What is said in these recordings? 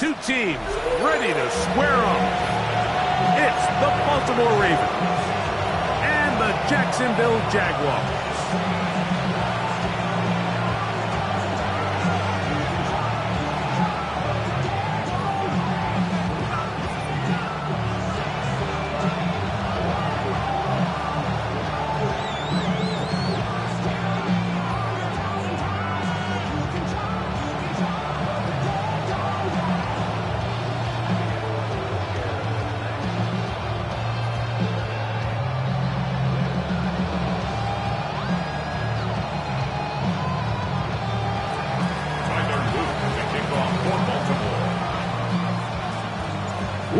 Two teams ready to square off. It's the Baltimore Ravens and the Jacksonville Jaguars.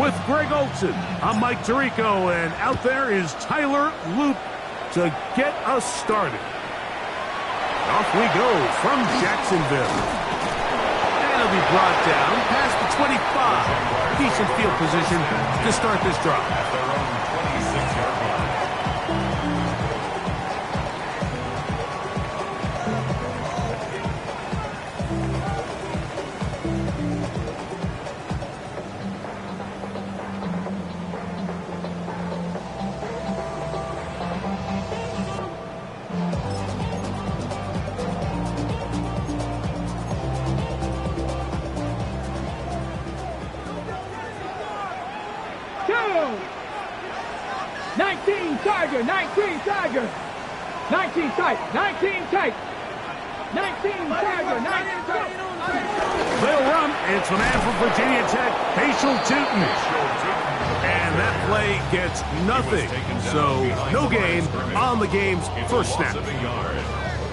With Greg Olson, I'm Mike Tirico, and out there is Tyler Loop to get us started. Off we go from Jacksonville. And it'll be brought down past the 25. Decent field position to start this drive. At their own 26-yard line. Tiger, 19 Tiger, 19 tight, 19 tight, 19 Tiger, 19 tight. They'll run. It's the man from Virginia Tech, Facial Tootin. And that play gets nothing. So no gain on the game's first snap.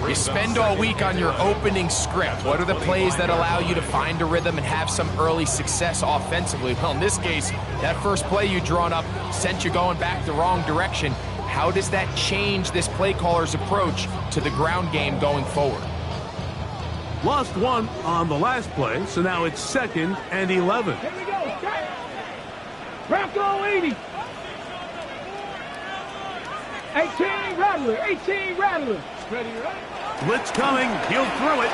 You spend all week on your opening script. What are the plays that allow you to find a rhythm and have some early success offensively? Well, in this case, that first play you drawn up sent you going back the wrong direction. How does that change this play caller's approach to the ground game going forward? Lost one on the last play, so now it's 2nd and 11. Here we go. Bronco 80. 18 Rattler, 18 Rattler. Ready, right? Blitz coming. He'll throw it.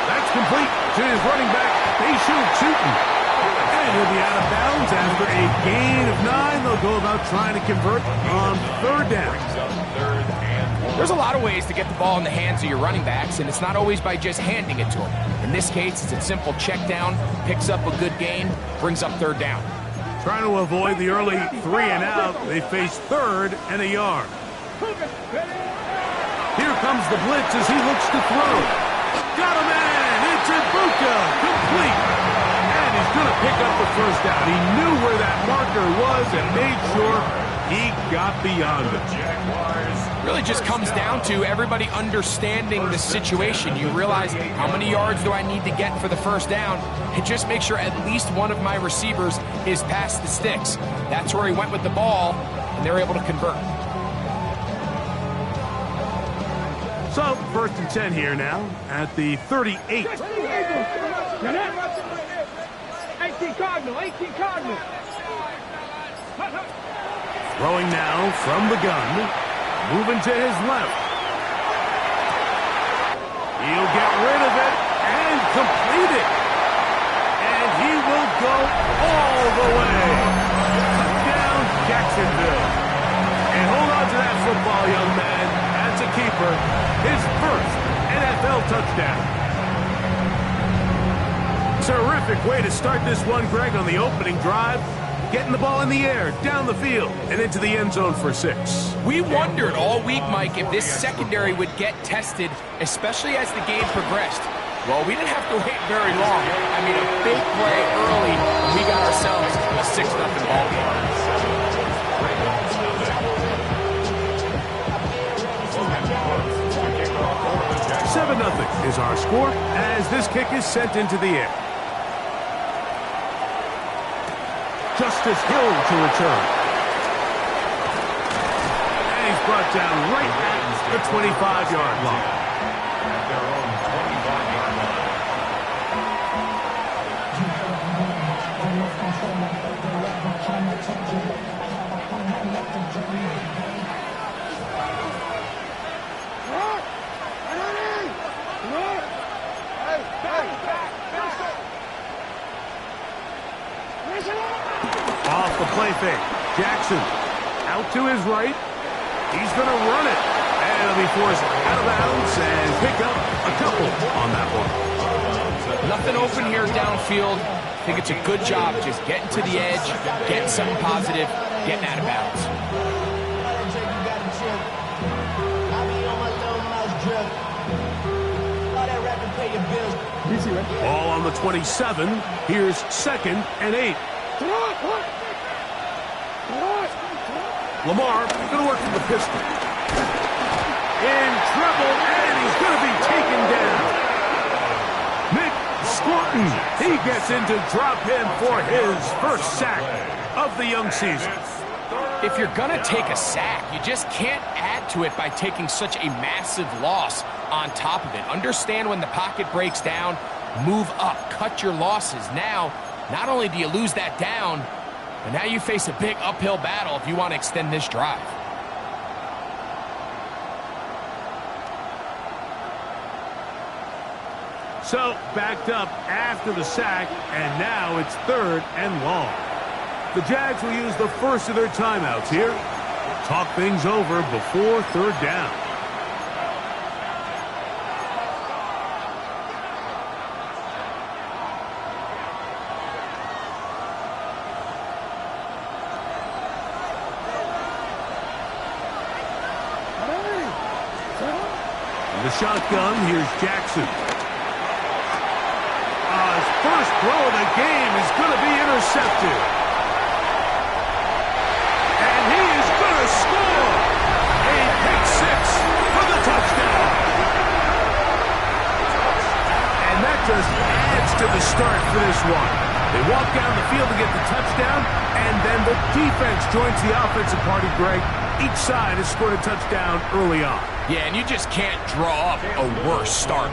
That's complete to his running back, Facial Tootin. And he'll be out of bounds after a gain of 9. They'll go about trying to convert on 3rd down. There's a lot of ways to get the ball in the hands of your running backs, and it's not always by just handing it to them. In this case, it's a simple check down, picks up a good gain, brings up 3rd down. Trying to avoid the early 3 and out, they face 3rd and a yard. Here comes the blitz as he looks to throw. Got a man. It's Ibuka. Complete. And he's going to pick up the 1st down. He knew where that marker was and made sure he got beyond it. Really just comes down to everybody understanding the situation. You realize how many yards do I need to get for the 1st down, and just make sure at least one of my receivers is past the sticks. That's where he went with the ball, and they're able to convert. So, 1st and 10 here now at the 38. 18 Cardinal, 18 Cardinal. Throwing now from the gun. Moving to his left. He'll get rid of it and complete it. And he will go all the way. Touchdown, Jacksonville. And hold on to that football, young man. That's a keeper. His first NFL touchdown. Terrific way to start this one, Greg, on the opening drive. Getting the ball in the air, down the field, and into the end zone for 6. We wondered all week, Mike, if this secondary would get tested, especially as the game progressed. Well, we didn't have to wait very long. I mean, a big play early, and we got ourselves a 6-0 ball game. 7-0 is our score as this kick is sent into the air. Justice Hill to return. And he's brought down right at the 25-yard line. At their own 25-yard line. off the play fake. Jackson out to his right. He's going to run it. And he'll be forced out of bounds and pick up a couple on that one. Nothing open here downfield. I think it's a good job just getting to the edge, getting something positive, getting out of bounds. Ball on the 27. Here's 2nd and 8. Lamar going to work from the pistol. In trouble, and he's going to be taken down. Nick Scorton, he gets in to drop him for his first sack of the young season. If you're going to take a sack, you just can't add to it by taking such a massive loss on top of it. Understand when the pocket breaks down, move up, cut your losses. Now, not only do you lose that down, but now you face a big uphill battle if you want to extend this drive. So, backed up after the sack, and now it's 3rd and long. The Jags will use the first of their timeouts here. Talk things over before 3rd down. The shotgun, here's Jackson. His first throw of the game is going to be intercepted. And he is going to score a pick 6 for the touchdown. And that just adds to the start for this one. They walk down the field to get the touchdown, and then the defense joins the offensive party, Greg. Each side has scored a touchdown early on. Yeah, and you just can't draw up a worse start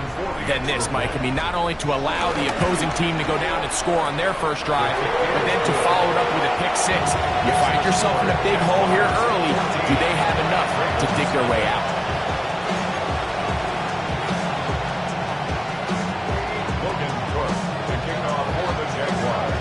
than this, Mike. I mean, not only to allow the opposing team to go down and score on their first drive, but then to follow it up with a pick 6. You find yourself in a big hole here early. Do they have enough to dig their way out? The kickoff for the Jaguars.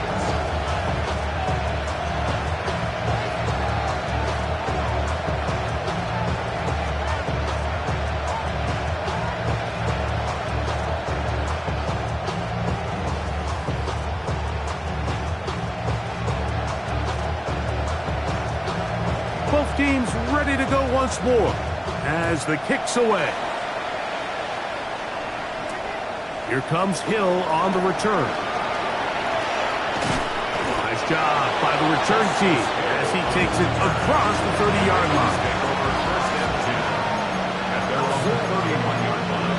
Both teams ready to go once more as the kick's away. Here comes Hill on the return. Nice job by the return team as he takes it across the 30-yard line. At their own 31-yard line.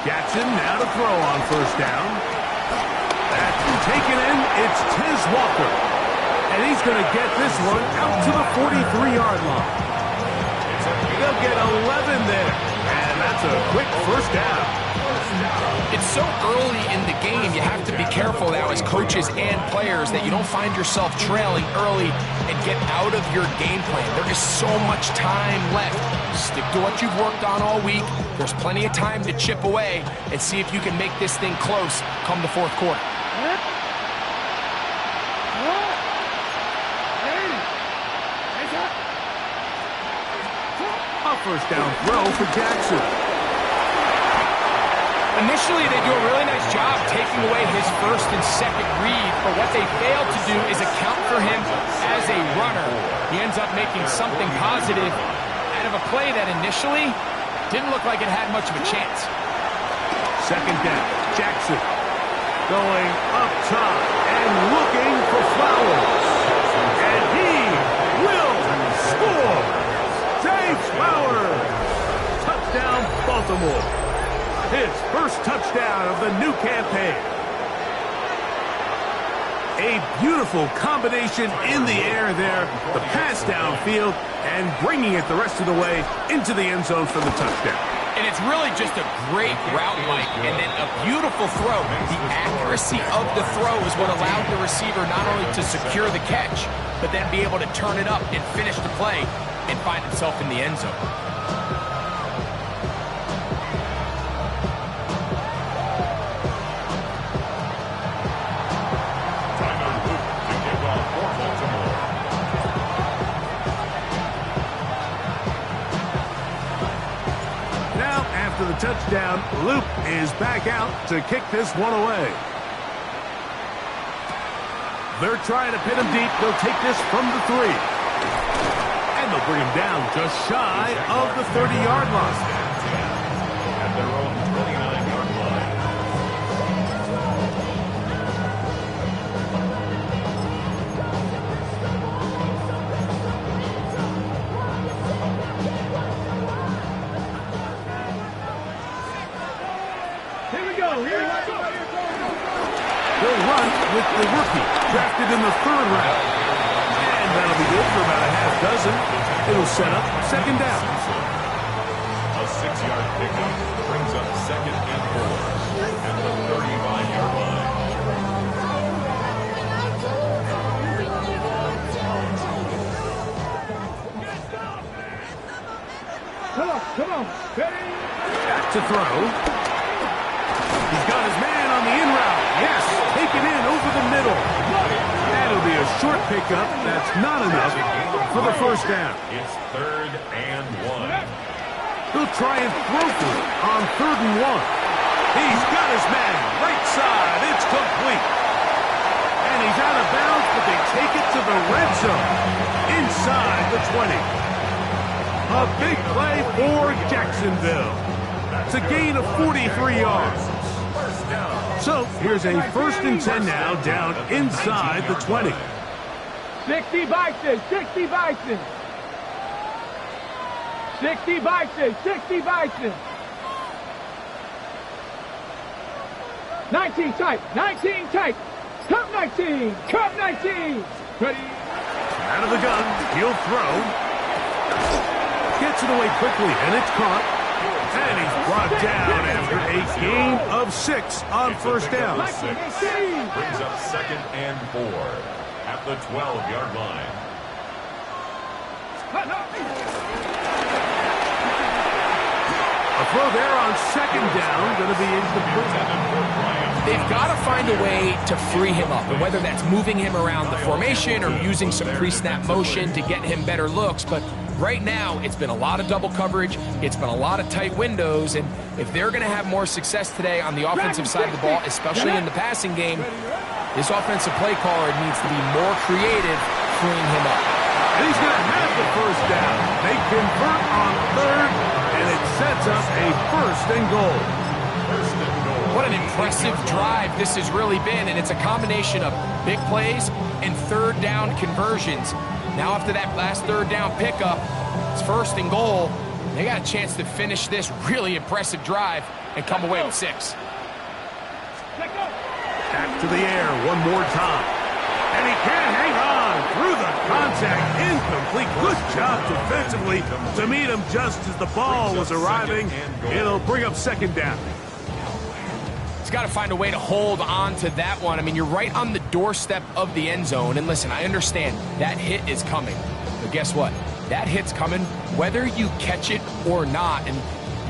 Jackson now to throw on first down. That's taken in. It's Tiz Walker. And he's going to get this one out to the 43-yard line. They'll get 11 there. And that's a quick first down. It's so early in the game, you have to be careful now as coaches and players that you don't find yourself trailing early and get out of your game plan. There is so much time left. Stick to what you've worked on all week. There's plenty of time to chip away and see if you can make this thing close come the 4th quarter. A first down throw for Jackson. Initially, they do a really nice job taking away his first and second read, but what they failed to do is account for him as a runner. He ends up making something positive out of a play that initially didn't look like it had much of a chance. Second down, Jackson going up top and looking for Flowers. And he will score. Dave Flowers, touchdown. touchdown, Baltimore. His first touchdown of the new campaign. A beautiful combination in the air there. The pass downfield and bringing it the rest of the way into the end zone for the touchdown. And it's really just a great route, Mike, and then a beautiful throw. The accuracy of the throw is what allowed the receiver not only to secure the catch, but then be able to turn it up and finish the play and find himself in the end zone. The touchdown, Luke is back out to kick this one away. They're trying to pin him deep. They'll take this from the 3. And they'll bring him down just shy of the 30-yard line. At their own 29-yard line. They'll run with the rookie, drafted in the 3rd round. And that'll be good for about a half dozen. It'll set up second down. A 6-yard pickup brings up 2nd and 4 at the 35-yard line. Come on. Ready? Back to throw. He's got his man on the in route. Yes, taken in over the middle. That'll be a short pickup. That's not enough for the first down. It's 3rd and 1. He'll try and throw for it on 3rd and 1. He's got his man right side. It's complete. And he's out of bounds, but they take it to the red zone inside the 20. A big play for Jacksonville. It's a gain of 43 yards. So here's a 1st and 10 now, down inside the 20. 60 Bison, 60 Bison. 60 Bison, 60 Bison. 19 tight, 19 tight. Come 19, come 19. Ready? Out of the gun, he'll throw. Gets it away quickly, and it's caught. And he's brought down after a gain of 6 on first down. Brings up 2nd and 4 at the 12-yard line. A throw there on 2nd down, going to be incomplete. They've got to find a way to free him up, and whether that's moving him around the formation or using some pre-snap motion to get him better looks, but right now, it's been a lot of double coverage. It's been a lot of tight windows. And if they're going to have more success today on the offensive side of the ball, especially in the passing game, this offensive play caller needs to be more creative freeing him up. And he's going to have the first down. They convert on 3rd, and it sets up a 1st and goal. What an impressive drive this has really been. And it's a combination of big plays and 3rd down conversions. Now after that last 3rd down pickup, it's 1st and goal. They got a chance to finish this really impressive drive and come away with 6. Back to the air one more time. And he can't hang on through the contact. Incomplete. Good job defensively to meet him just as the ball was arriving. It'll bring up 2nd down. Got to find a way to hold on to that one. I mean, you're right on the doorstep of the end zone. And listen, I understand that hit is coming. But guess what? That hit's coming whether you catch it or not. And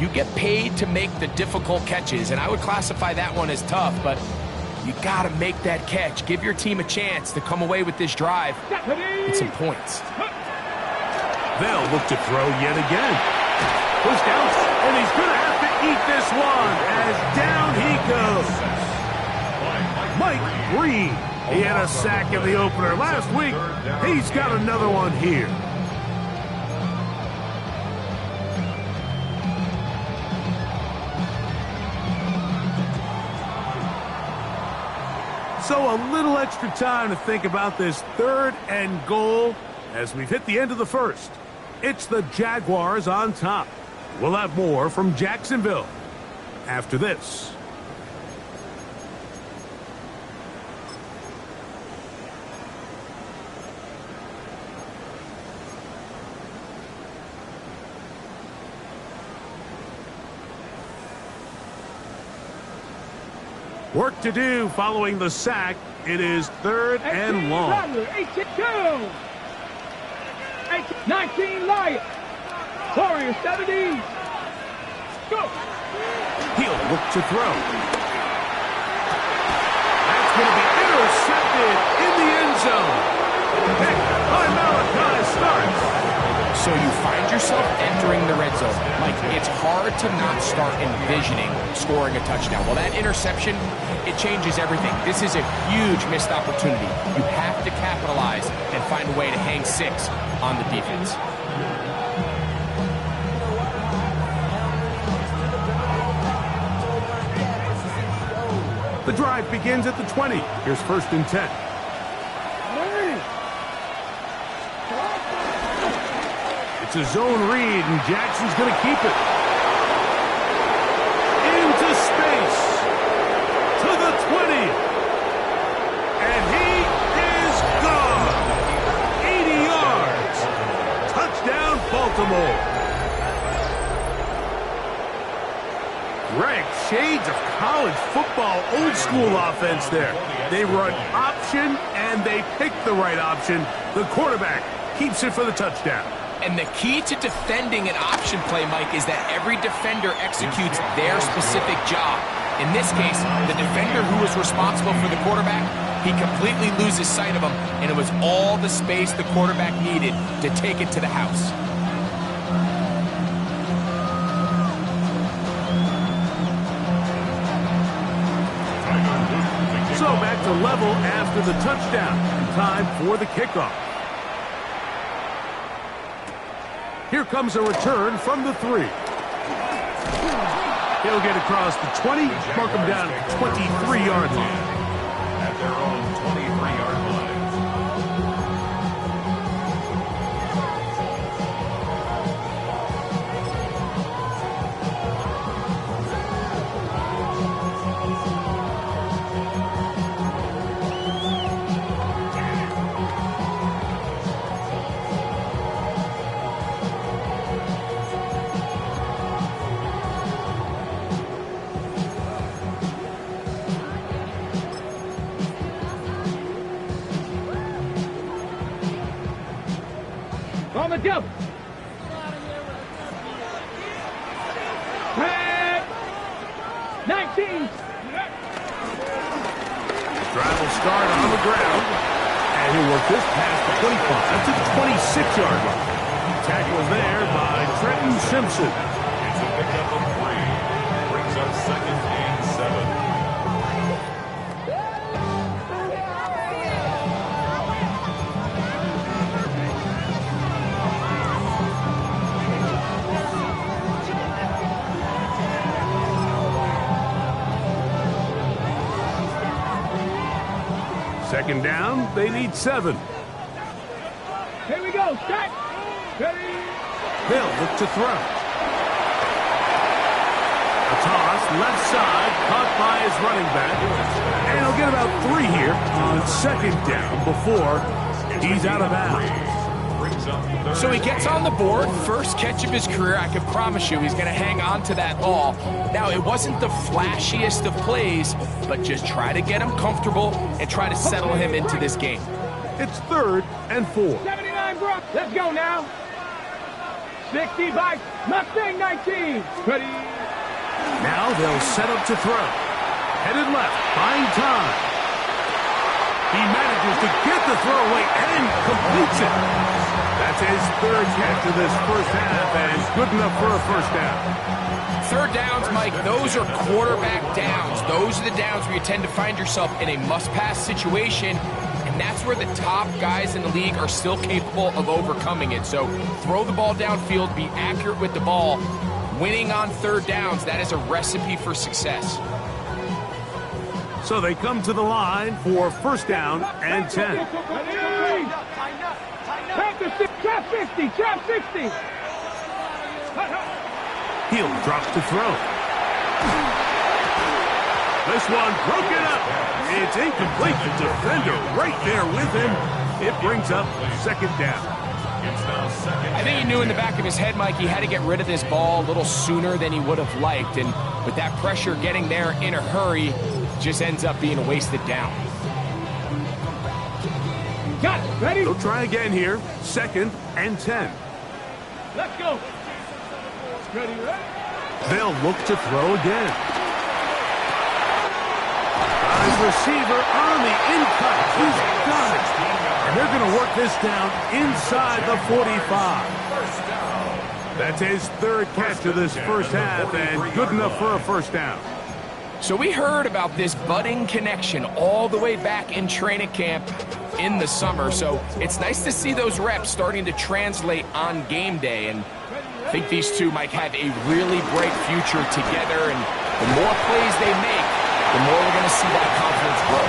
you get paid to make the difficult catches. And I would classify that one as tough. But you got to make that catch. Give your team a chance to come away with this drive with some points. They'll look to throw yet again. Pushed out, and he's going to have to eat this one as down he goes. Mike Green. He had a sack in the opener last week. He's got another one here. So a little extra time to think about this 3rd and goal as we've hit the end of the 1st. It's the Jaguars on top. We'll have more from Jacksonville after this. Work to do following the sack. It is 3rd and long. 18, 19 Lions. Warriors 70. Go. He'll look to throw. That's going to be intercepted in the end zone. Pick by Malachi starts. So you find yourself entering the red zone. Like, it's hard to not start envisioning scoring a touchdown. Well, that interception, it changes everything. This is a huge missed opportunity. You have to capitalize and find a way to hang 6 on the defense. The drive begins at the 20. Here's 1st and 10. It's a zone read, and Jackson's going to keep it. Into space. To the 20. And he is gone. 80 yards. Touchdown, Baltimore. Greg, shades of college football, old school offense there. They run option, and they pick the right option. The quarterback keeps it for the touchdown. And the key to defending an option play, Mike, is that every defender executes their specific job. In this case, the defender who was responsible for the quarterback, he completely loses sight of him, and it was all the space the quarterback needed to take it to the house. So back to level after the touchdown. Time for the kickoff. Here comes a return from the 3. He'll get across the 20, mark him down at the 23-yard line. At their own 23-yard line. On the jump. Red. 19. Drive will start on the ground. And he'll work this past the 25 to the 26-yard line. Tackle there by Trenton Simpson. It's a pickup of 3. Brings up 2nd and 7. Second down, they need 7. Here we go. Set. Ready. They'll look to throw. A toss, left side, caught by his running back. And he'll get about 3 here on 2nd down before he's out of bounds. So he gets on the board, first catch of his career. I can promise you he's going to hang on to that ball. Now, it wasn't the flashiest of plays, but just try to get him comfortable and try to settle him into this game. It's 3rd and 4. 79, bro. Let's go now. 60 by Mustang 19. Ready. Now they'll set up to throw. Headed left, buying time. He manages to get the throw away and completes it. That's his 3rd catch of this first half, and good enough for a first down. 3rd downs, Mike, those are quarterback downs. Those are the downs where you tend to find yourself in a must-pass situation, and that's where the top guys in the league are still capable of overcoming it. So throw the ball downfield, be accurate with the ball. Winning on 3rd downs, that is a recipe for success. So they come to the line for 1st down and 10. Trap 50, trap 60. He'll drop to throw. This one broken up. It's incomplete. The defender right there with him. It brings up second down. I think he knew in the back of his head, Mike, he had to get rid of this ball a little sooner than he would have liked. And with that pressure getting there in a hurry, just ends up being a wasted down. Got it. Ready? They'll try again here. 2nd and 10. Let's go. Ready, ready? They'll look to throw again. The receiver on the in-cut. He's got it. And they're going to work this down inside the 45. That's his 3rd catch of this first half, and good enough for a first down. So we heard about this budding connection all the way back in training camp in the summer. So it's nice to see those reps starting to translate on game day. And I think these two might have a really bright future together. And the more plays they make, the more we're going to see that confidence grow.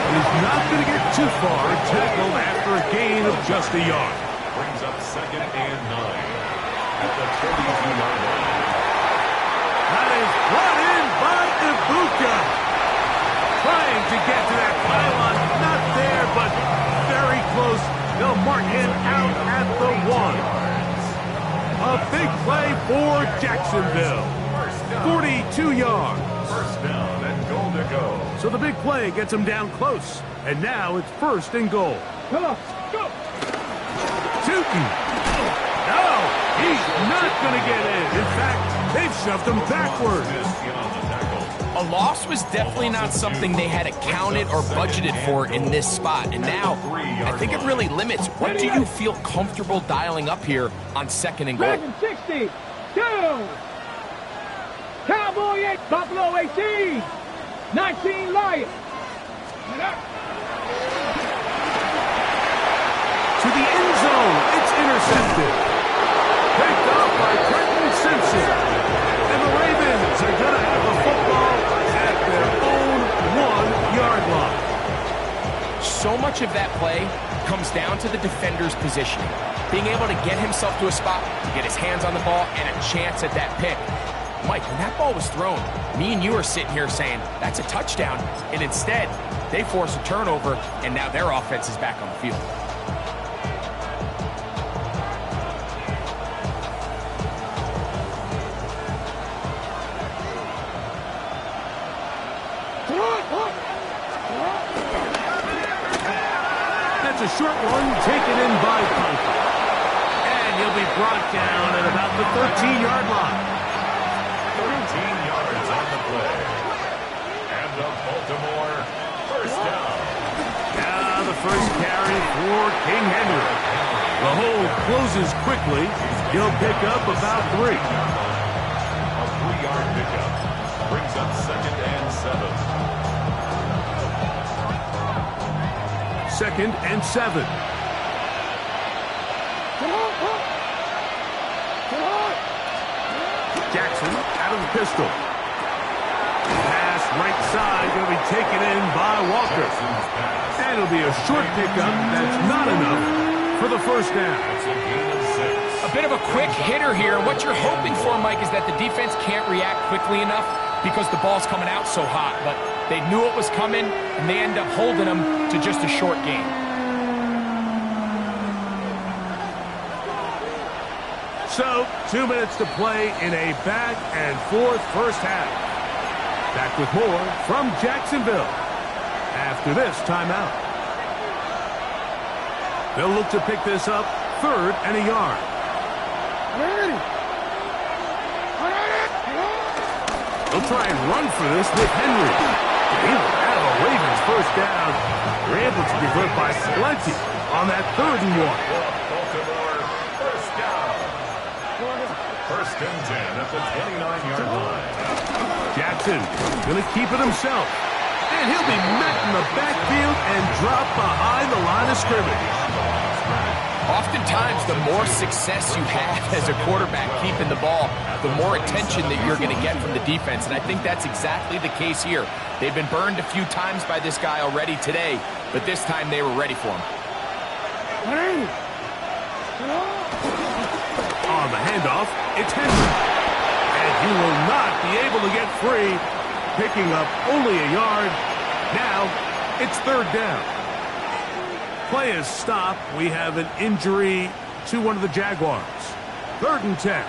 He's not going to get too far tackled after a gain of just a yard. Brings up 2nd and 9 at the 32-yard line. That is brought in by Ibuka. Trying to get to that pylon. Not there, but very close. They'll mark him out at the 1. A big play for Jacksonville. 42 yards. First down and goal to go. So the big play gets him down close. And now it's 1st and goal. Come on, go. Tootin. No, he's not going to get in. In fact, they've shoved him backwards. A loss was definitely not something they had accounted or budgeted for in this spot. And now, I think it really limits. What do you feel comfortable dialing up here on 2nd and goal? 60. Down. Cowboy 8, Buffalo 18, 19 Lions. To the end zone, it's intercepted. Picked up by Trenton Simpson. And the Ravens are going to have the football at their own 1-yard line. So much of that play comes down to the defender's positioning. Being able to get himself to a spot, get his hands on the ball, and a chance at that pick. Mike, when that ball was thrown, me and you are sitting here saying, that's a touchdown. And instead, they force a turnover, and now their offense is back on the field. That's a short one taken in by Conklin. And he'll be brought down at about the 13-yard line. 13 yards on the play. And the Baltimore first down. Now the first carry for King Henry. The hole closes quickly. He'll pick up about 3. A 3-yard pickup brings up 2nd and 7. 2nd and 7. Jackson out of the pistol. Pass right side going to be taken in by Walker. And it'll be a short pickup. That's not enough for the first down. A bit of a quick hitter here. What you're hoping for, Mike, is that the defense can't react quickly enough because the ball's coming out so hot. But they knew it was coming, and they end up holding them to just a short game. So, 2 minutes to play in a back-and-forth first half. Back with more from Jacksonville after this timeout. They'll look to pick this up 3rd and a yard. They'll try and run for this with Henry. He will have a Ravens first down. They're able to convert by plenty on that 3rd and 1. First and 10 at the 29-yard line. Jackson going to keep it himself. And he'll be met in the backfield and dropped behind the line of scrimmage. Oftentimes, the more success you have as a quarterback keeping the ball, the more attention that you're going to get from the defense. And I think that's exactly the case here. They've been burned a few times by this guy already today, but this time they were ready for him. On the handoff, it's Henry. He will not be able to get free, picking up only a yard. Now it's third down. Play is stopped. We have an injury to one of the Jaguars. 3rd and 10.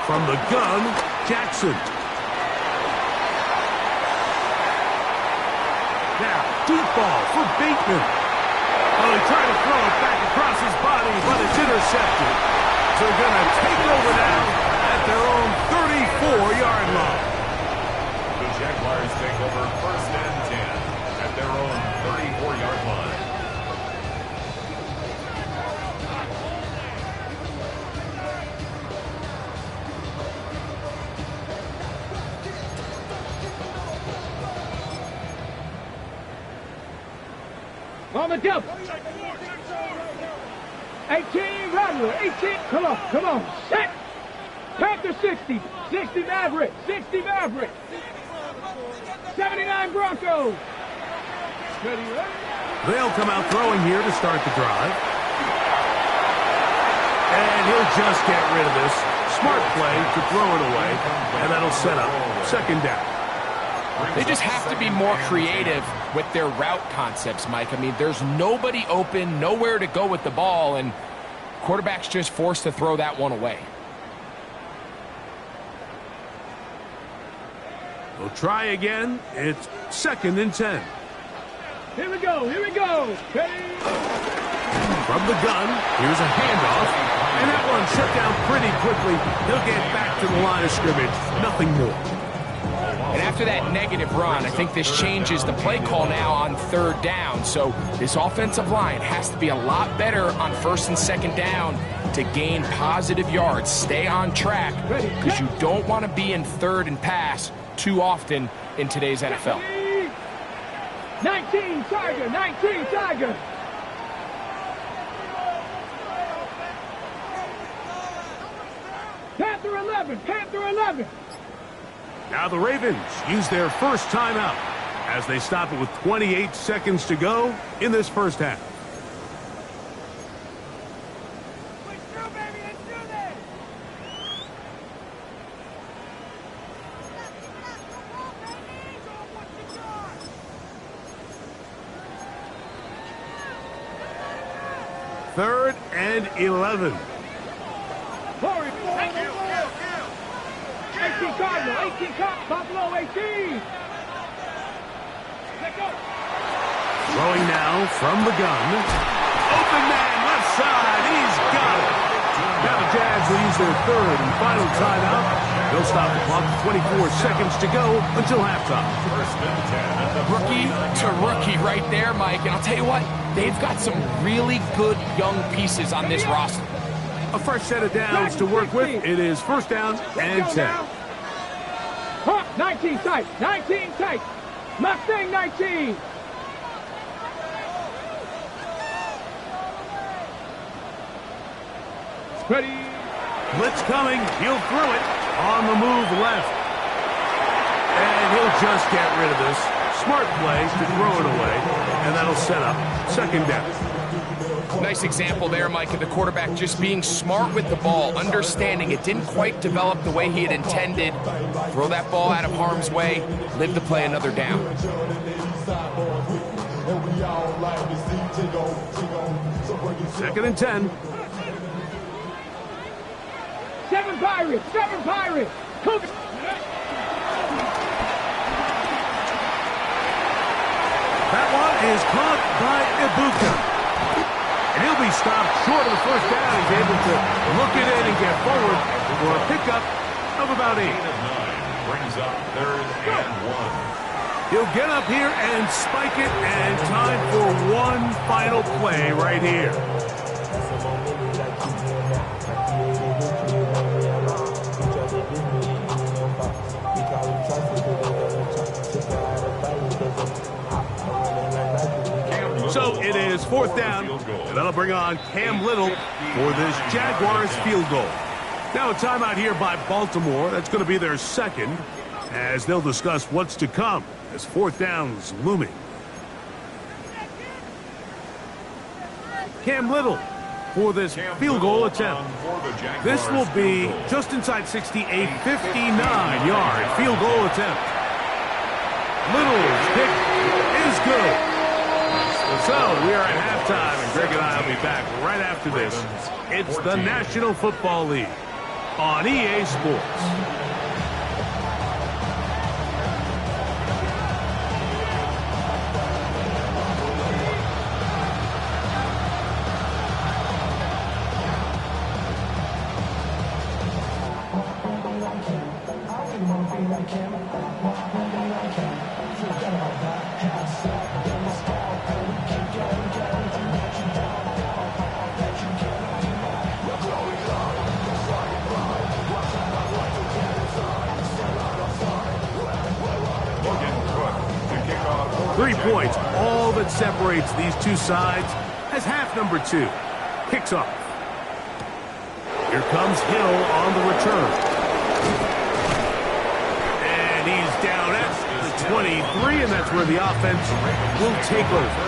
From the gun, Jackson. Now, deep ball for Bateman. Oh, he tried to throw it back across his body, but it's intercepted. So they're going to take over now at their own 34-yard line. The Jaguars take over 1st and 10 at their own 34-yard line. On the jump. 18, Rattler. 18. Come on. Set. Panther 60. 60 Maverick. 60 Maverick. 79 Broncos. They'll come out throwing here to start the drive. And he'll just get rid of this. Smart play to throw it away. And that'll set up 2nd down. They just have to be more creative with their route concepts, Mike. I mean, there's nobody open, nowhere to go with the ball, and quarterback's just forced to throw that one away. We'll try again. It's 2nd and 10. Here we go. Ready? From the gun, here's a handoff. And that one shut down pretty quickly. He'll get back to the line of scrimmage. Nothing more. And after that negative run, I think this changes the play call now on 3rd down. So this offensive line has to be a lot better on 1st and 2nd down to gain positive yards. Stay on track because you don't want to be in 3rd and pass too often in today's NFL. 19 Tiger. Panther 11. Now the Ravens use their first timeout as they stop it with 28 seconds to go in this first half. Third and 11. 18 Buffalo 18. Let go. Throwing now from the gun. Open man, left side. He's got it. Now the Jags will use their 3rd and final timeout. They'll stop the clock with 24 seconds to go until halftime. Rookie to rookie right there, Mike. And I'll tell you what, they've got some really good young pieces on this roster. A fresh set of downs to work with. It is 1st down and 10. 19 tight. Mustang 19. Ready. Blitz coming. He'll throw it on the move left. And he'll just get rid of this. Smart play to throw it away. And that'll set up 2nd down. Nice example there, Mike, of the quarterback just being smart with the ball, understanding it didn't quite develop the way he had intended. Throw that ball out of harm's way, live to play another down. 2nd and 10. 7 Pirates. That one is caught by Ibuka. And he'll be stopped short of the 1st down. He's able to look it in and get forward for a pickup of about 8. Brings up 3rd and 1. He'll get up here and spike it, and time for one final play right here. So it is 4th down, and that'll bring on Cam Little for this Jaguars field goal. Now a timeout here by Baltimore. That's going to be their 2nd, as they'll discuss what's to come as 4th down's looming. Cam Little for this field goal attempt. This will be just inside 60, a 59-yard field goal attempt. Little's kick is good. So we are at halftime, and Greg and I will be back right after this. It's the National Football League on EA Sports. 3 points, all that separates these two sides as half number 2 kicks off. Here comes Hill on the return. And he's down at the 23, and that's where the offense will take over.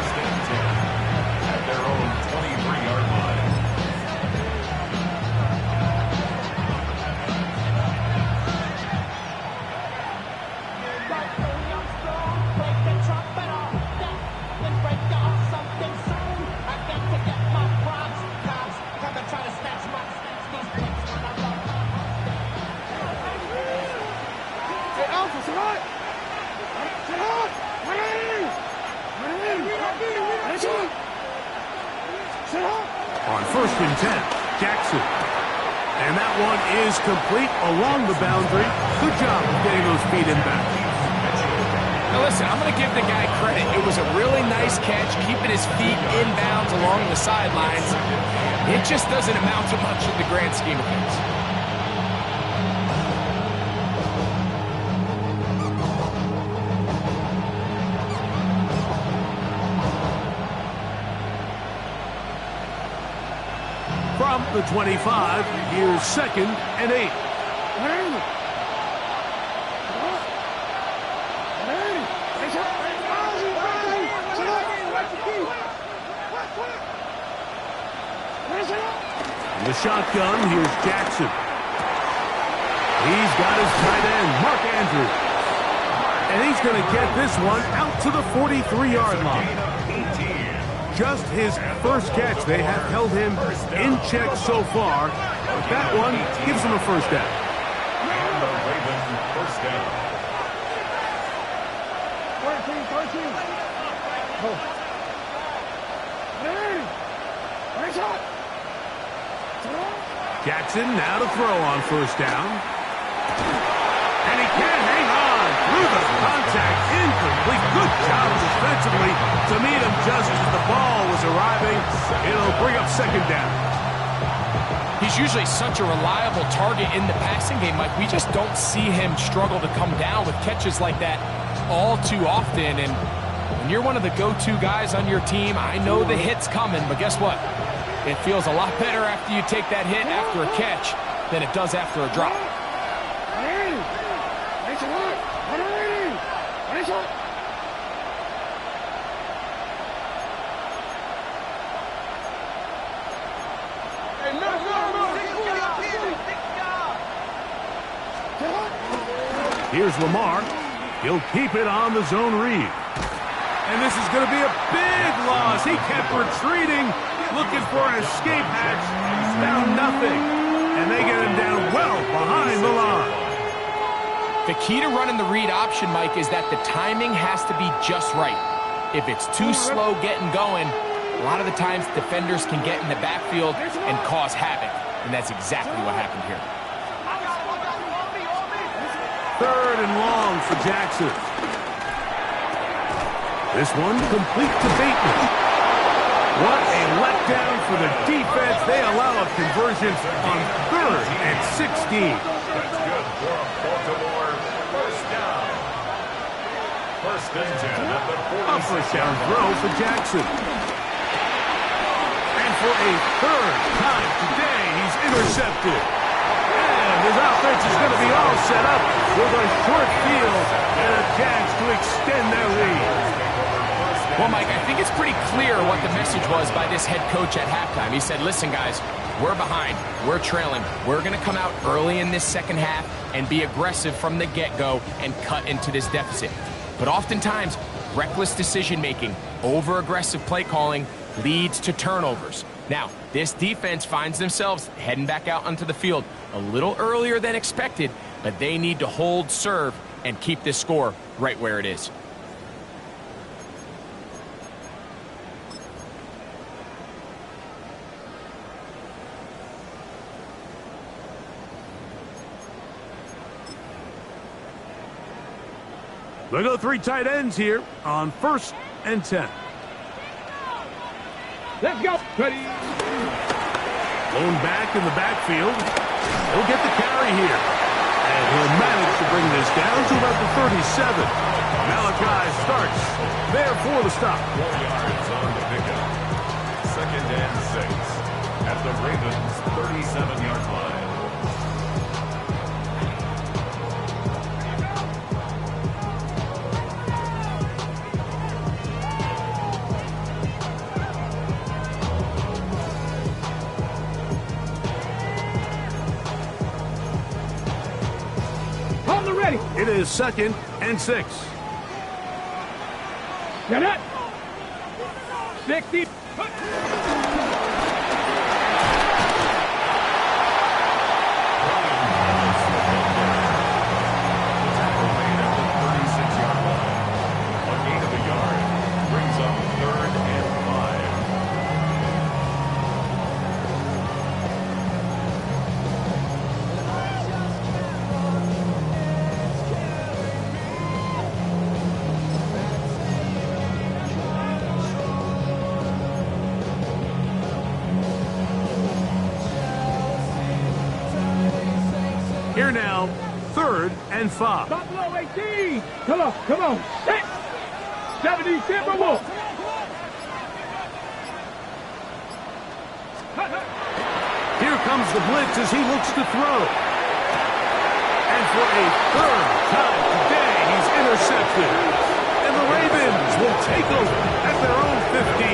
At their own 23-yard line. On 1st and 10, Jackson. And that one is complete along the boundary. Good job of getting those feet in bounds. Now listen, I'm going to give the guy credit. It was a really nice catch, keeping his feet in bounds along the sidelines. It just doesn't amount to much in the grand scheme of things. From the 25, here's 2nd and 8. In the shotgun, here's Jackson. He's got his tight end, Mark Andrews. And he's going to get this one out to the 43-yard line. Just his first catch. They have held him in check so far. But that one gives him a first down. And the Ravens first down. 13. Jackson now to throw on first down. And he can't hang on through the contact. Incomplete. Good job defensively to meet him just as the ball was arriving. It'll bring up 2nd down. He's usually such a reliable target in the passing game, Mike. We just don't see him struggle to come down with catches like that all too often. And when you're one of the go-to guys on your team, I know the hit's coming, but guess what? It feels a lot better after you take that hit after a catch than it does after a drop. Here's Lamar. He'll keep it on the zone read. And this is going to be a big loss. He kept retreating, looking for an escape hatch. Found nothing. And they get him down well behind the line. The key to running the read option, Mike, is that the timing has to be just right. If it's too slow getting going, a lot of the times defenders can get in the backfield and cause havoc. And that's exactly what happened here. 3rd and long for Jackson. This one complete to Bateman. What a letdown for the defense. They allow a conversion on 3rd and 16. That's good for Baltimore. First down. 1st and 10 at the 46. A first down throw for Jackson. And for a 3rd time today, he's intercepted. And his offense is going to be all set up with a short field and a chance to extend their lead. Well, Mike, I think it's pretty clear what the message was by this head coach at halftime. He said, listen, guys, we're behind. We're trailing. We're going to come out early in this second half and be aggressive from the get-go and cut into this deficit. But oftentimes, reckless decision-making, over-aggressive play calling leads to turnovers. Now, this defense finds themselves heading back out onto the field a little earlier than expected, but they need to hold serve and keep this score right where it is. They go 3 tight ends here on 1st and 10. Let's go. Ready. Blown back in the backfield. He'll get the carry here. And he'll manage to bring this down to about the 37. Malachi starts there for the stop. 4 yards on the pickup. 2nd and 6 at the Ravens' 37-yard line. It is 2nd and 6. Get it. 60. Here now, 3rd and 5. Stop below 18. Come on, come on. 70 Timberwolves. Here comes the blitz as he looks to throw. And for a 3rd time today, he's intercepted. And the Ravens will take over at their own 15.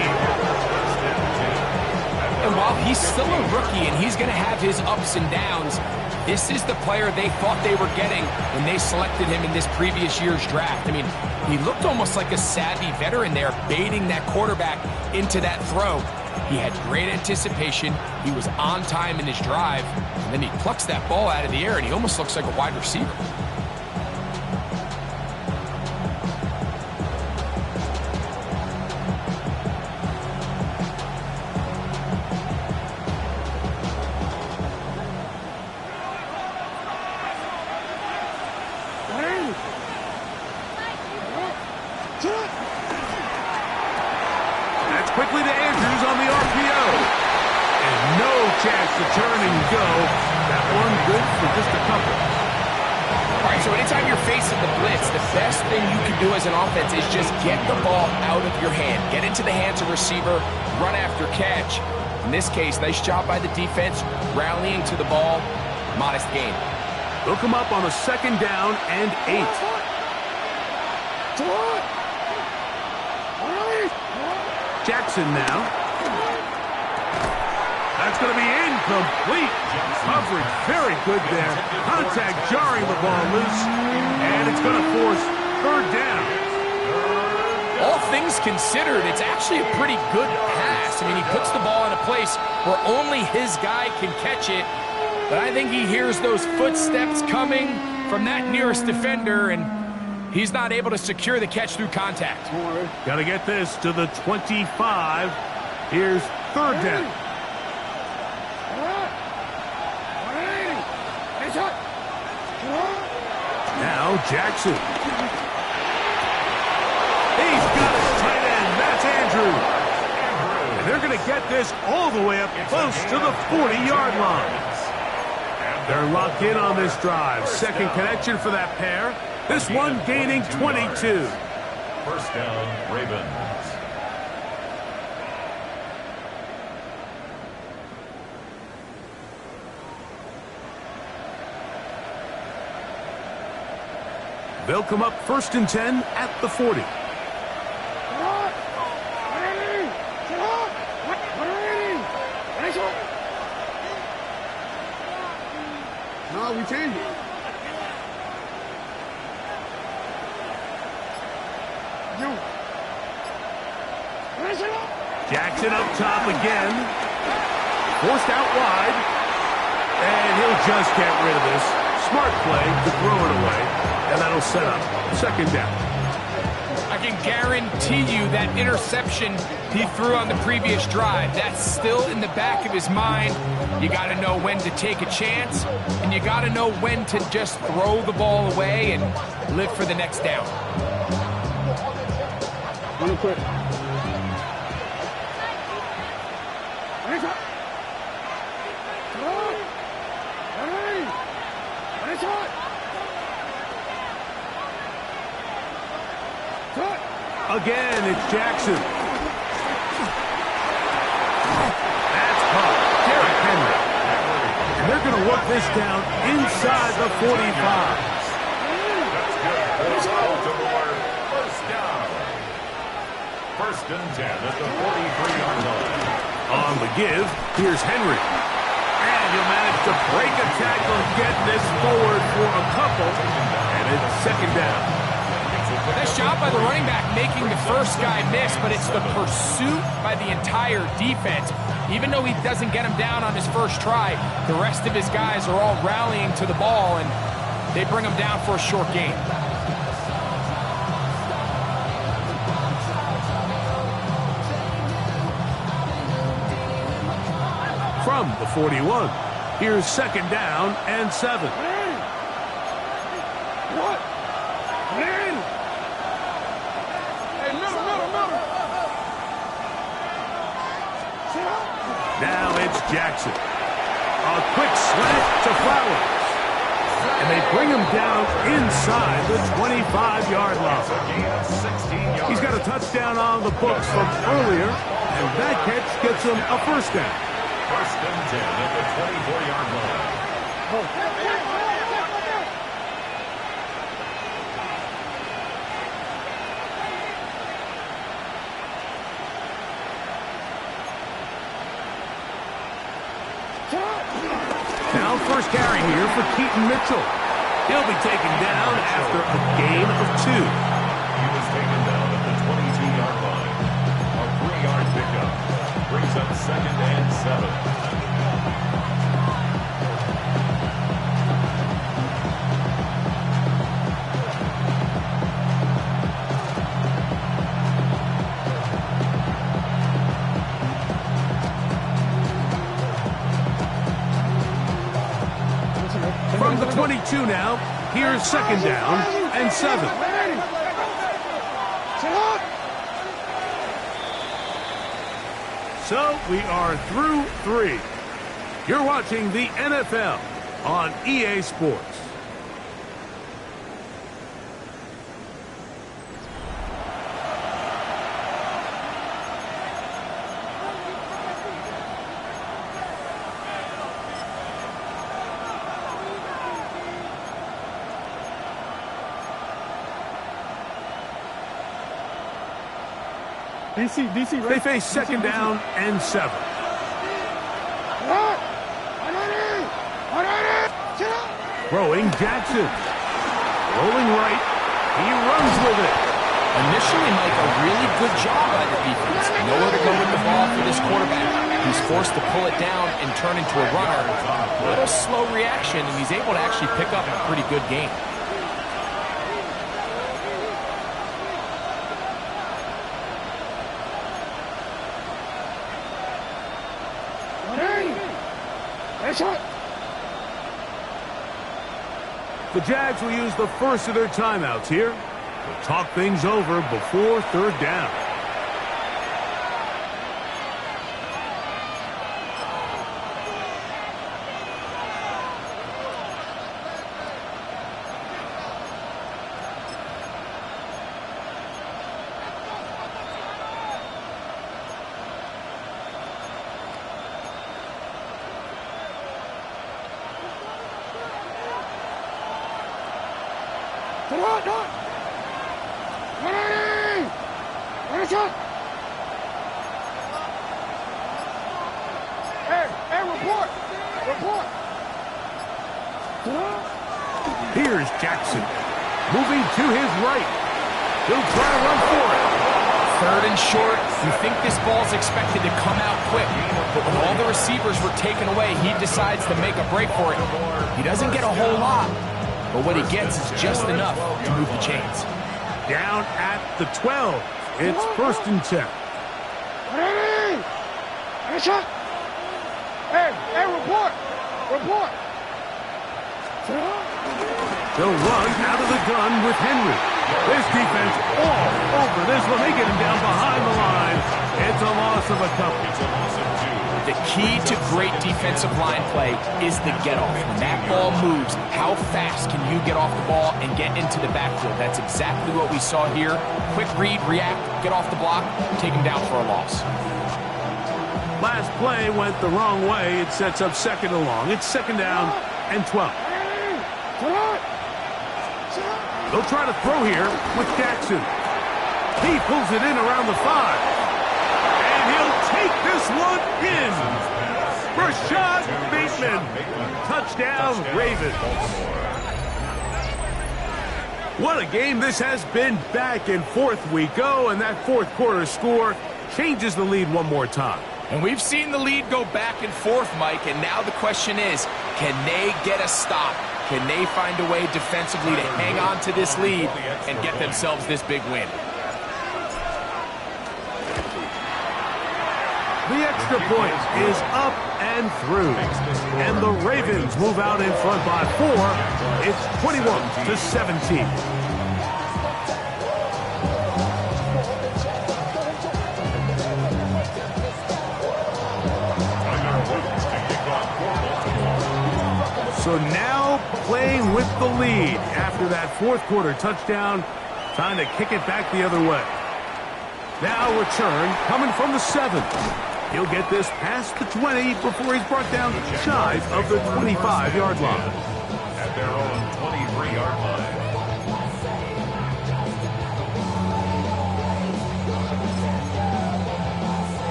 And while he's still a rookie and he's going to have his ups and downs, this is the player they thought they were getting when they selected him in this previous year's draft. I mean, he looked almost like a savvy veteran there, baiting that quarterback into that throw. He had great anticipation. He was on time in his drive. And then he plucks that ball out of the air, and he almost looks like a wide receiver. Quickly to Andrews on the RPO. And no chance to turn and go. That one good for just a couple. All right, so anytime you're facing the blitz, the best thing you can do as an offense is just get the ball out of your hand. Get into the hands of receiver, run after catch. In this case, nice job by the defense, rallying to the ball. Modest gain. They'll come up on a 2nd down and 8. Jackson now. That's going to be incomplete. Coverage very good there. Contact jarring the ball loose. And it's going to force 3rd down. All things considered, it's actually a pretty good pass. I mean, he puts the ball in a place where only his guy can catch it. But I think he hears those footsteps coming from that nearest defender, and he's not able to secure the catch through contact. Got to get this to the 25. Here's 3rd down. Now Jackson. He's got his tight end. That's Andrews. And they're going to get this all the way up close to the 40-yard line. They're locked in on this drive. 2nd connection for that pair. This one gaining 22. 1st down, Ravens. They'll come up 1st and 10 at the 40. we change it. Jackson up top again. Forced out wide. And he'll just get rid of this. Smart play to throw it away. And that'll set up second down. I can guarantee you that interception he threw on the previous drive, that's still in the back of his mind. You got to know when to take a chance, and you got to know when to just throw the ball away and live for the next down. Real quick. Again, it's Jackson. That's caught. Derrick Henry. And they're going to work this down inside the 45. That's good. First down. First and 10 at the 43-yard line. On the give, here's Henry. And he'll manage to break a tackle and get this forward for a couple. And it's second down. Nice job by the running back making the first guy miss, but it's the pursuit by the entire defense. Even though he doesn't get him down on his first try, the rest of his guys are all rallying to the ball, and they bring him down for a short gain. From the 41, here's second down and 7. What? Man! Hey, middle. Now it's Jackson. A quick slant to Flowers. And they bring him down inside the 25-yard line. He's got a touchdown on the books from earlier, and that catch gets him a first down. First and 10 at the 24-yard line. Now first carry here for Keaton Mitchell. He'll be taken down after a gain of 2. He was taken down at the 22-yard line. A 3-yard pickup brings up second and 7. From the 22 now, here's second down and 7. So we are through 3. You're watching the NFL on EA Sports. DC, right? They face second down and 7. Throwing Jackson. Rolling right. He runs with it. Initially, Mike, a really good job by the defense. Nowhere to go with the ball for this quarterback. He's forced to pull it down and turn into a runner. A little slow reaction, and he's able to actually pick up a pretty good game. The Jags will use the first of their timeouts here to talk things over before third down. Here's Jackson. Moving to his right. He'll try to run for it. 3rd and short. You think this ball's expected to come out quick, but when all the receivers were taken away, he decides to make a break for it. He doesn't get a whole lot, but what he gets is just enough to move the chains. Down at the 12. It's 1st and 10. Hey, report! Report! They'll run out of the gun with Henry. This defense all over this one. They get him down behind the line. It's a loss of a couple. It's a loss of 2. The key to great defensive line play is the get-off. When that ball moves, how fast can you get off the ball and get into the backfield? That's exactly what we saw here. Quick read, react, get off the block, take him down for a loss. Last play went the wrong way. It sets up 2nd and long. It's 2nd down and 12. They'll try to throw here with Jackson. He pulls it in around the 5. And he'll take this one in. Rashad Bateman. Touchdown, Ravens. What a game this has been. Back and forth we go, and that 4th quarter score changes the lead one more time. And we've seen the lead go back and forth, Mike, and now the question is, can they get a stop? Can they find a way defensively to hang on to this lead and get themselves this big win? The extra point is up and through. And the Ravens move out in front by 4. It's 21-17. So now playing with the lead after that 4th quarter touchdown, trying to kick it back the other way. Now return coming from the 7. He'll get this past the 20 before he's brought down shy of the 25-yard line. At their own 23-yard line.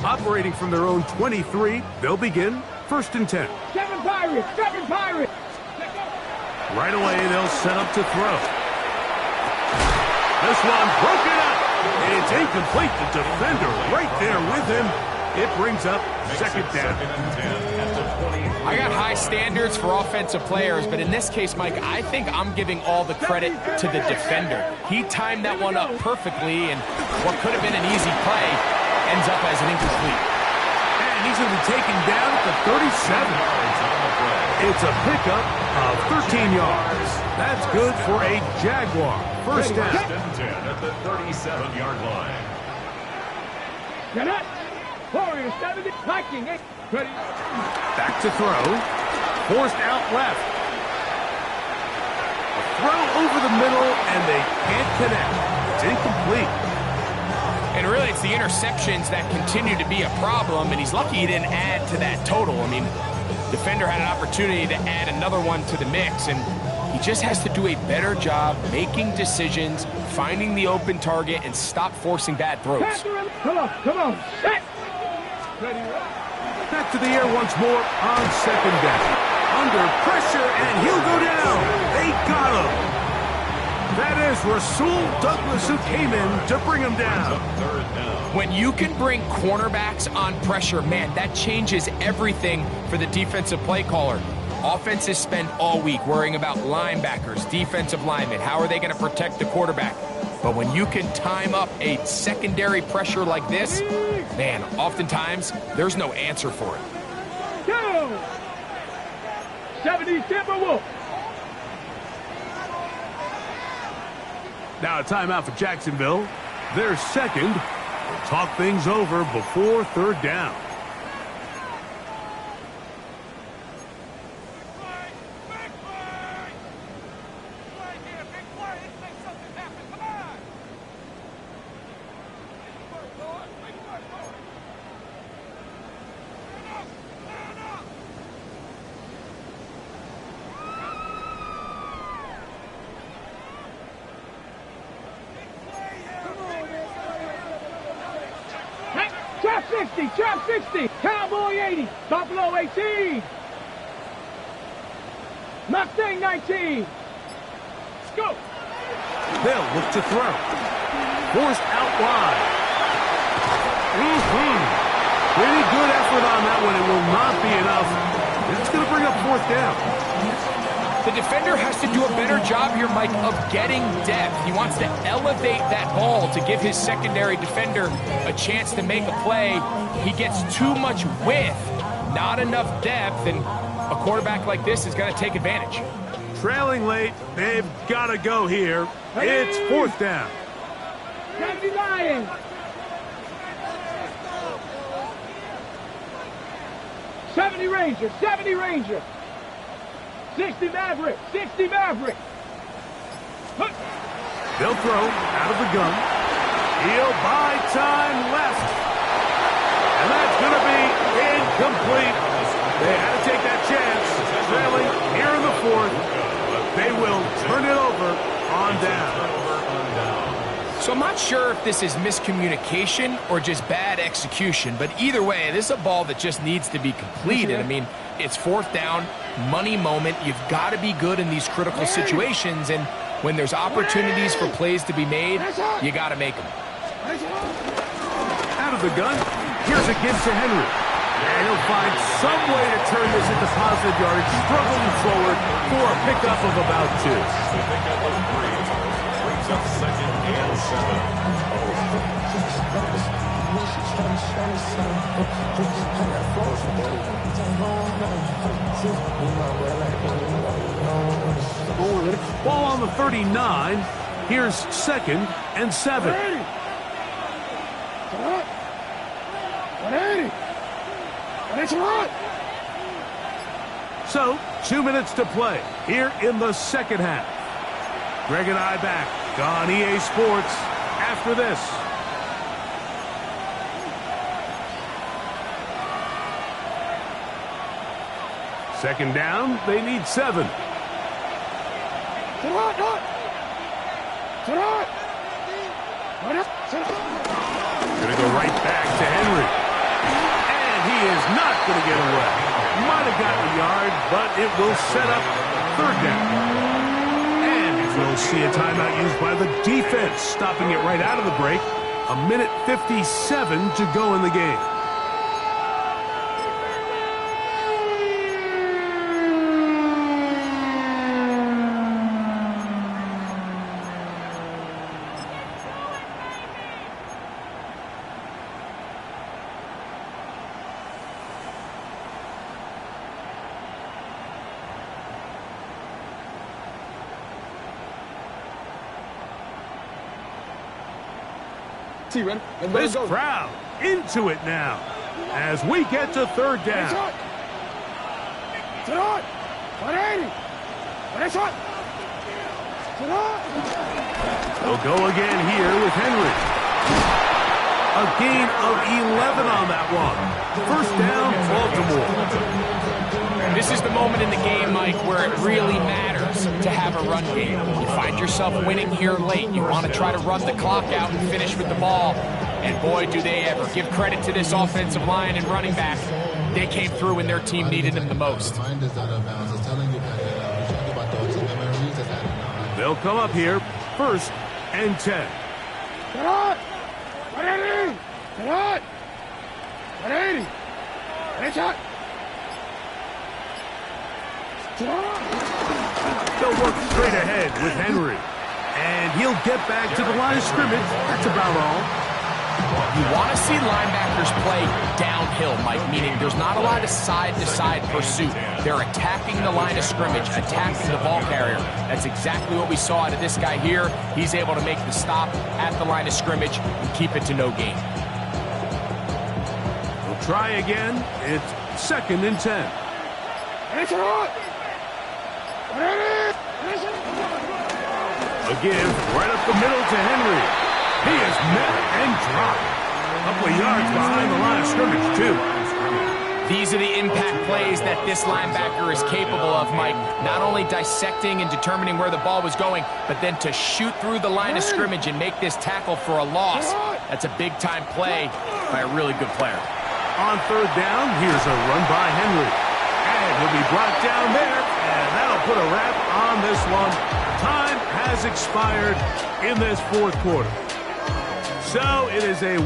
Operating from their own 23, they'll begin 1st and 10. 7 Pirates! 7 Pirates! Right away, they'll set up to throw. This one broken up. It's incomplete. The defender right there with him. It brings up 2nd down. I got high standards for offensive players, but in this case, Mike, I think I'm giving all the credit to the defender. He timed that one up perfectly, and what could have been an easy play ends up as an incomplete. And he's going to be taken down at the 37. It's a pickup of 13 yards. That's good for a Jaguar. 1st down. 10 at the 37-yard line. Get up! Warriors 70, Viking 8. Ready? Back to throw. Forced out left. A throw over the middle, and they can't connect. It's incomplete. And really, it's the interceptions that continue to be a problem, and he's lucky he didn't add to that total. I mean, defender had an opportunity to add another one to the mix, and he just has to do a better job making decisions, finding the open target, and stop forcing bad throws. Come on, set! Ready? Back to the air once more on 2nd down. Under pressure, and he'll go down. They got him. That is Rasul Douglas who came in to bring him down. When you can bring cornerbacks on pressure, man, that changes everything for the defensive play caller. Offenses spend all week worrying about linebackers, defensive linemen. How are they going to protect the quarterback? But when you can time up a secondary pressure like this, man, oftentimes there's no answer for it. Go! 70 Timberwolves. Now a timeout for Jacksonville. Their 2nd. We'll talk things over before 3rd down. 60, trap 60, cowboy 80, buffalo 18, Mustang 19. Let's go. They'll look to throw. Forced out wide. Pretty good effort on that one. It will not be enough. It's going to bring up fourth down. The defender has to do a better job here, Mike, of getting depth. He wants to elevate that ball to give his secondary defender a chance to make a play. He gets too much width, not enough depth, and a quarterback like this is going to take advantage. Trailing late, they've got to go here. It's fourth down. 79. 70 Ranger, 70 Ranger. 60 Maverick, 60 Maverick. They'll throw out of the gun. He'll buy time left. And that's going to be incomplete. They had to take that chance. Trailing here in the fourth. But they will turn it over on down. So I'm not sure if this is miscommunication or just bad execution, but either way, this is a ball that just needs to be completed. I mean, it's fourth down, money moment. You've got to be good in these critical situations, and when there's opportunities for plays to be made, you got to make them. Out of the gun, here's a give to Henry. And he'll find some way to turn this into positive yardage, struggling forward for a pickup of about 2. The pickup of 3 brings up second and 7. Ball on the 39. Here's second and 7. 180. And it's a run. So, 2 minutes to play here in the second half. Greg and I back on EA Sports after this. Second down, they need 7. Gonna go right back to Henry. And he is not gonna get away. Might have gotten a yard, but it will set up third down. And we'll see a timeout used by the defense, stopping it right out of the break. 1:57 to go in the game. This crowd into it now as we get to third down. They'll go again here with Henry. A gain of 11 on that one. First down, Baltimore. This is the moment in the game, Mike, where it really matters to have a run game. You find yourself winning here late. You want to try to run the clock out and finish with the ball. And boy, do they ever. Give credit to this offensive line and running back. They came through when their team needed them the most. They'll come up here, first and 10. They'll work straight ahead with Henry. And he'll get back to the line of scrimmage. That's about all. You want to see linebackers play downhill, Mike, meaning there's not a lot of side-to-side pursuit. They're attacking the line of scrimmage, attacking the ball carrier. That's exactly what we saw out of this guy here. He's able to make the stop at the line of scrimmage and keep it to no gain. We'll try again. It's second and 10. A give right up the middle to Henry. He is met and dropped. A couple of yards behind the line of scrimmage, too. These are the impact plays that this linebacker is capable of, Mike. Not only dissecting and determining where the ball was going, but then to shoot through the line of scrimmage and make this tackle for a loss. That's a big-time play by a really good player. on third down. Here's a run by Henry. And he'll be brought down there, and that'll put a wrap on this one. Time has expired in this fourth quarter. So it is a win.